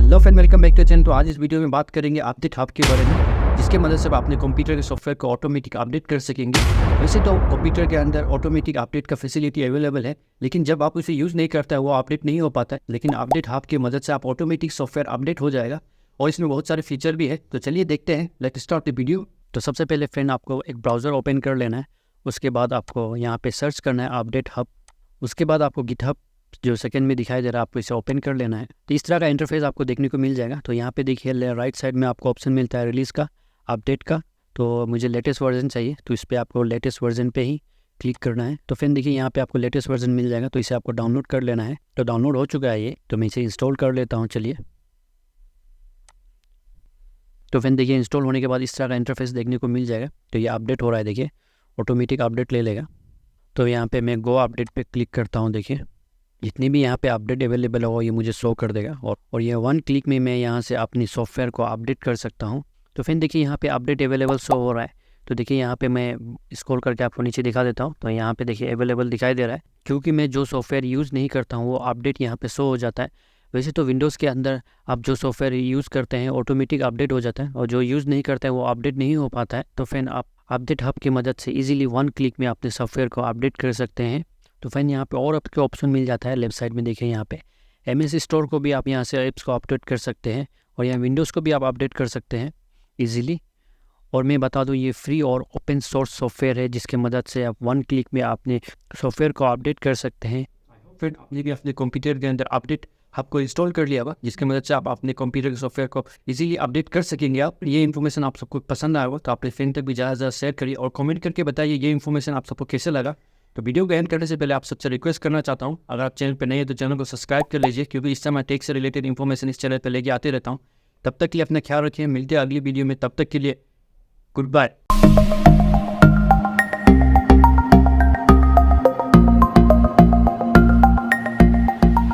Hello friend, welcome back to channel. तो आज इस वीडियो में बात करेंगे अपडेट हब के बारे में, जिसके मदद से आप अपने कंप्यूटर के सॉफ्टवेयर को ऑटोमेटिक अपडेट कर सकेंगे। वैसे तो कंप्यूटर के अंदर ऑटोमेटिक अपडेट का फैसिलिटी अवेलेबल है, लेकिन जब आप उसे यूज़ नहीं करता है वो अपडेट नहीं हो पाता है। लेकिन अपडेट हब की मदद से आप ऑटोमेटिक सॉफ्टवेयर अपडेट हो जाएगा और इसमें बहुत सारे फीचर भी है। तो चलिए देखते हैं, लेट्स स्टार्ट द वीडियो। तो सबसे पहले फ्रेंड आपको एक ब्राउज़र ओपन कर लेना है। उसके बाद आपको यहाँ पे सर्च करना है अपडेट हब। उसके बाद आपको गिटहब जो सेकंड में दिखाई दे रहा है, आपको इसे ओपन कर लेना है। तो इस तरह का इंटरफेस आपको देखने को मिल जाएगा। तो यहाँ पे देखिए राइट साइड में आपको ऑप्शन मिलता है रिलीज़ का, अपडेट का। तो मुझे लेटेस्ट वर्जन चाहिए, तो इस पर आपको लेटेस्ट वर्जन पे ही क्लिक करना है। तो फिर देखिए यहाँ पे आपको लेटेस्ट वर्जन मिल जाएगा, तो इसे आपको डाउनलोड कर लेना है। तो डाउनलोड हो चुका है ये, तो मैं इसे इंस्टॉल कर लेता हूँ। चलिए, तो फिर देखिए इंस्टॉल होने के बाद इस तरह का इंटरफेस देखने को मिल जाएगा। तो ये अपडेट हो रहा है, देखिए ऑटोमेटिक अपडेट ले लेगा। तो यहाँ पे मैं गो अपडेट पे क्लिक करता हूँ। देखिए जितनी भी यहाँ पे अपडेट अवेलेबल हो ये मुझे शो कर देगा, और ये वन क्लिक में मैं यहाँ से अपनी सॉफ्टवेयर को अपडेट कर सकता हूँ। तो फिर देखिए यहाँ पे अपडेट अवेलेबल शो हो रहा है। तो देखिए यहाँ पे मैं स्क्रॉल करके आपको नीचे दिखा देता हूँ। तो यहाँ पे देखिए अवेलेबल दिखाई दे रहा है, क्योंकि मैं जो सॉफ्टवेयर यूज़ नहीं करता हूँ वो अपडेट यहाँ पे शो हो जाता है। वैसे तो विंडोज़ के अंदर आप जो सॉफ्टवेयर यूज़ करते हैं ऑटोमेटिक अपडेट हो जाता है, और जो यूज़ नहीं करते हैं वो अपडेट नहीं हो पाता है। तो फिर आप अपडेट हब की मदद से इजीली वन क्लिक में अपने सॉफ्टवेयर को अपडेट कर सकते हैं। तो फिर यहाँ पे और आपके ऑप्शन मिल जाता है लेफ्ट साइड में। देखिए यहाँ पे MS स्टोर को भी आप यहाँ से ऐप्स को अपडेट कर सकते हैं, और यहाँ विंडोज़ को भी आप अपडेट कर सकते हैं इजीली। और मैं बता दूँ ये फ्री और ओपन सोर्स सॉफ्टवेयर है, जिसके मदद से आप वन क्लिक में अपने सॉफ्टवेयर को अपडेट कर सकते हैं। फिर आपने भी अपने कंप्यूटर के अंदर अपडेट हब को इंस्टॉल कर लिया होगा, जिसकी मदद से आप अपने कंप्यूटर के सॉफ्टवेयर को इजीली अपडेट कर सकेंगे। आप ये इन्फॉर्मेशन आप सबको पसंद आया होगा तो अपने फ्रेंड तक भी ज़्यादा शेयर करिए और कमेंट करके बताइए ये इन्फॉर्मेशन आप सबको कैसे लगा। तो वीडियो को एंड करने से पहले आप सबसे रिक्वेस्ट करना चाहता हूँ, अगर आप चैनल पर नहीं है तो चैनल को सब्सक्राइब कर लीजिए, क्योंकि इस समय टेक से रिलेटेड इन्फॉर्मेशन इस चैनल पर लेके आते रहता हूँ। तब तक के लिए अपना ख्याल रखिए, मिलते हैं अगली वीडियो में। तब तक के लिए गुड बाय।